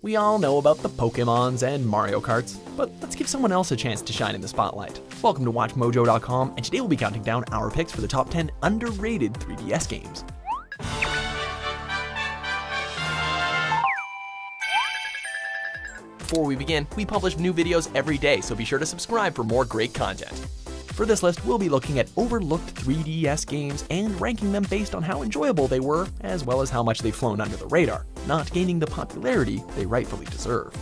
We all know about the Pokemons and Mario Karts, but let's give someone else a chance to shine in the spotlight. Welcome to WatchMojo.com, and today we'll be counting down our picks for the top 10 underrated 3DS games. Before we begin, we publish new videos every day, so be sure to subscribe for more great content. For this list, we'll be looking at overlooked 3DS games and ranking them based on how enjoyable they were, as well as how much they've flown under the radar, not gaining the popularity they rightfully deserve.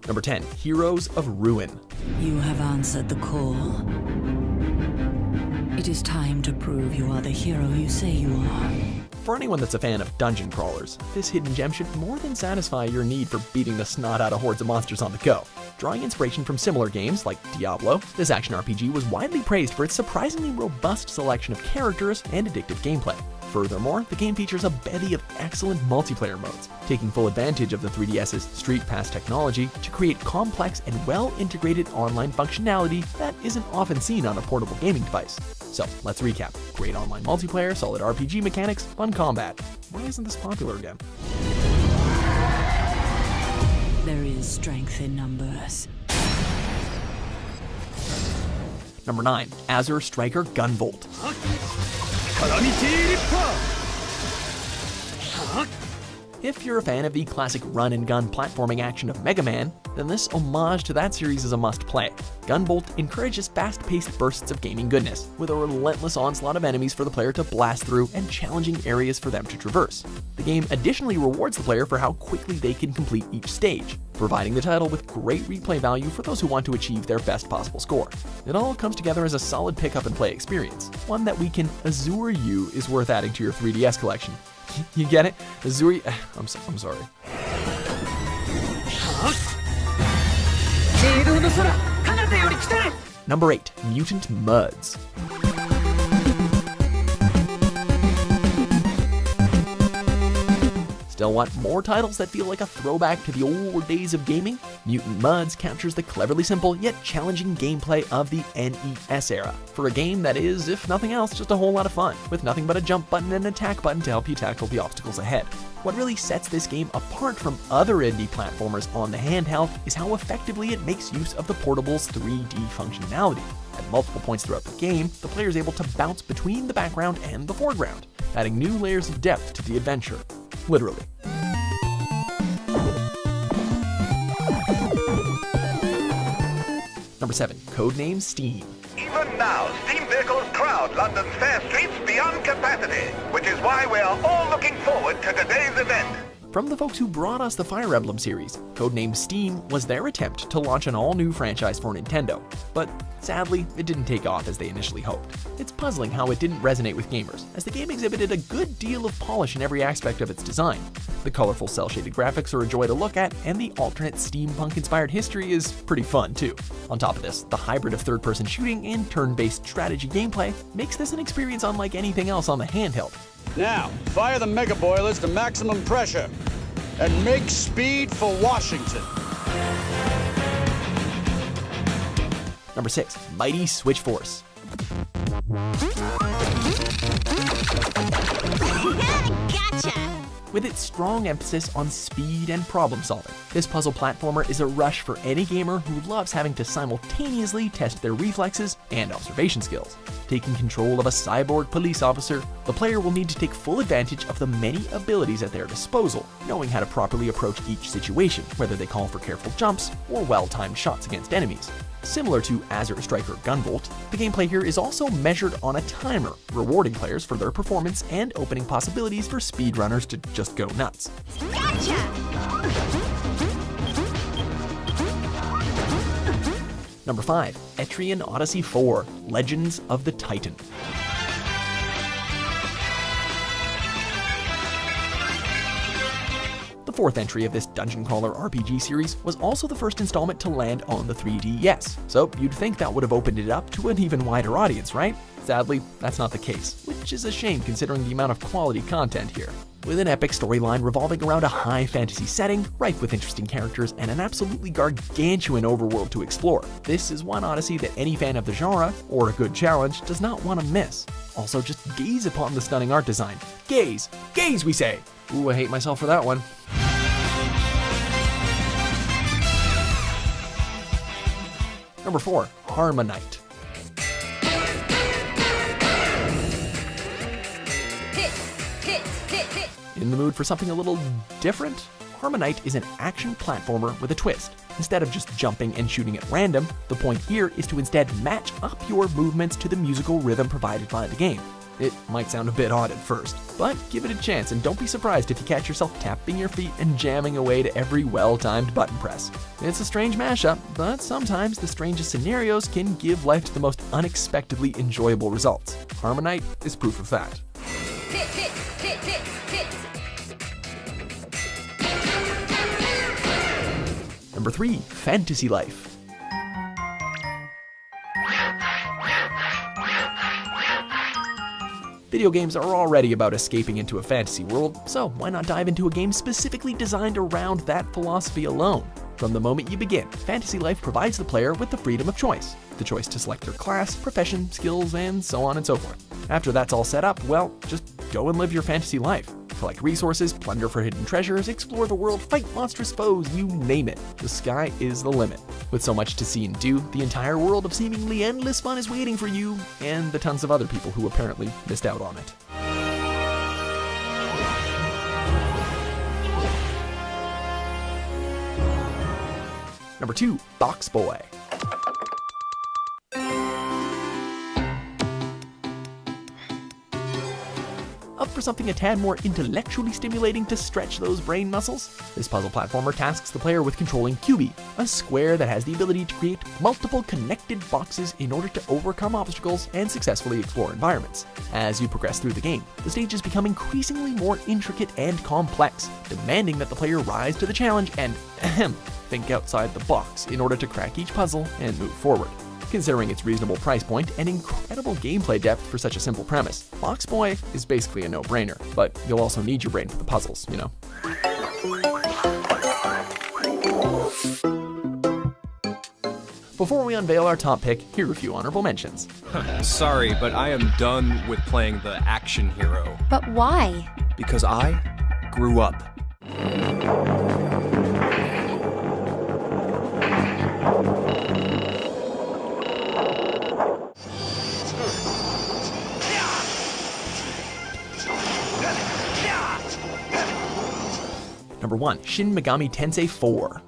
Number 10, Heroes of Ruin. You have answered the call. It is time to prove you are the hero you say you are. For anyone that's a fan of dungeon crawlers, this hidden gem should more than satisfy your need for beating the snot out of hordes of monsters on the go. Drawing inspiration from similar games like Diablo, this action RPG was widely praised for its surprisingly robust selection of characters and addictive gameplay. Furthermore, the game features a bevy of excellent multiplayer modes, taking full advantage of the 3DS's Street Pass technology to create complex and well-integrated online functionality that isn't often seen on a portable gaming device. So, let's recap. Great online multiplayer, solid RPG mechanics, fun combat. Why isn't this popular again? There is strength in numbers. Number 9, Azure Striker Gunvolt. If you're a fan of the classic run-and-gun platforming action of Mega Man, then this homage to that series is a must-play. Gunvolt encourages fast-paced bursts of gaming goodness, with a relentless onslaught of enemies for the player to blast through and challenging areas for them to traverse. The game additionally rewards the player for how quickly they can complete each stage, providing the title with great replay value for those who want to achieve their best possible score. It all comes together as a solid pick-up-and-play experience, one that we can assure you is worth adding to your 3DS collection. You get it? Azure. I'm sorry. Number 8, Mutant Mudds. Still want more titles that feel like a throwback to the old days of gaming? Mutant Mudds captures the cleverly simple yet challenging gameplay of the NES era for a game that is, if nothing else, just a whole lot of fun, with nothing but a jump button and an attack button to help you tackle the obstacles ahead. What really sets this game apart from other indie platformers on the handheld is how effectively it makes use of the portable's 3D functionality. At multiple points throughout the game, the player is able to bounce between the background and the foreground, adding new layers of depth to the adventure. Literally. Number 7, codename S.T.E.A.M. Even now, steam vehicles crowd London's fair streets beyond capacity, which is why we are all looking forward to today's event. From the folks who brought us the Fire Emblem series, codename S.T.E.A.M. was their attempt to launch an all-new franchise for Nintendo, but sadly, it didn't take off as they initially hoped. It's puzzling how it didn't resonate with gamers, as the game exhibited a good deal of polish in every aspect of its design. The colorful cel-shaded graphics are a joy to look at, and the alternate steampunk-inspired history is pretty fun too. On top of this, the hybrid of third-person shooting and turn-based strategy gameplay makes this an experience unlike anything else on the handheld. Now, fire the mega boilers to maximum pressure and make speed for Washington. Number 6, Mighty Switch Force. Gotcha! With its strong emphasis on speed and problem solving, this puzzle platformer is a rush for any gamer who loves having to simultaneously test their reflexes and observation skills. Taking control of a cyborg police officer, the player will need to take full advantage of the many abilities at their disposal, knowing how to properly approach each situation, whether they call for careful jumps or well-timed shots against enemies. Similar to Azure Striker Gunvolt, the gameplay here is also measured on a timer, rewarding players for their performance and opening possibilities for speedrunners to just go nuts. Gotcha! Number 5, Etrian Odyssey 4, Legends of the Titan. The fourth entry of this dungeon crawler RPG series was also the first installment to land on the 3DS, so you'd think that would have opened it up to an even wider audience, right? Sadly, that's not the case, which is a shame considering the amount of quality content here. with an epic storyline revolving around a high fantasy setting, rife with interesting characters, and an absolutely gargantuan overworld to explore. This is one Odyssey that any fan of the genre, or a good challenge, does not want to miss. Also, just gaze upon the stunning art design. Gaze! Gaze, we say! Ooh, I hate myself for that one. Number 4, Harmoknight. In the mood for something a little different? Harmoknight is an action platformer with a twist. Instead of just jumping and shooting at random, the point here is to instead match up your movements to the musical rhythm provided by the game. It might sound a bit odd at first, but give it a chance and don't be surprised if you catch yourself tapping your feet and jamming away to every well-timed button press. It's a strange mashup, but sometimes the strangest scenarios can give life to the most unexpectedly enjoyable results. Harmoknight is proof of that. Number 3, Fantasy Life. Video games are already about escaping into a fantasy world, so why not dive into a game specifically designed around that philosophy alone? From the moment you begin, Fantasy Life provides the player with the freedom of choice. The choice to select their class, profession, skills, and so on and so forth. After that's all set up, well, just go and live your fantasy life. Collect resources, plunder for hidden treasures, explore the world, fight monstrous foes, you name it. The sky is the limit. With so much to see and do, the entire world of seemingly endless fun is waiting for you, and the tons of other people who apparently missed out on it. Number 2, Box Boy. Up for something a tad more intellectually stimulating to stretch those brain muscles? This puzzle platformer tasks the player with controlling QB, a square that has the ability to create multiple connected boxes in order to overcome obstacles and successfully explore environments. As you progress through the game, the stages become increasingly more intricate and complex, demanding that the player rise to the challenge and think outside the box in order to crack each puzzle and move forward. Considering its reasonable price point and incredible gameplay depth for such a simple premise, Box Boy is basically a no-brainer, but you'll also need your brain for the puzzles, you know. Before we unveil our top pick, here are a few honorable mentions. Sorry, but I am done with playing the action hero. But why? Because I grew up. Number 1, Shin Megami Tensei 4.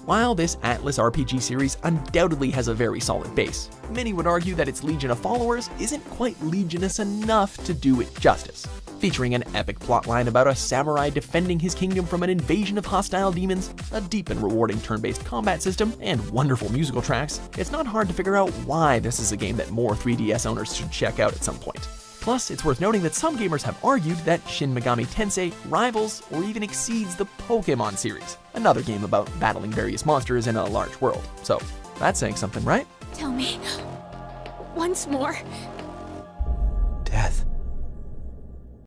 While this Atlas RPG series undoubtedly has a very solid base, many would argue that its legion of followers isn't quite legionous enough to do it justice. Featuring an epic plotline about a samurai defending his kingdom from an invasion of hostile demons, a deep and rewarding turn-based combat system, and wonderful musical tracks, it's not hard to figure out why this is a game that more 3DS owners should check out at some point. Plus, it's worth noting that some gamers have argued that Shin Megami Tensei rivals or even exceeds the Pokémon series, another game about battling various monsters in a large world. So, that's saying something, right? Tell me once more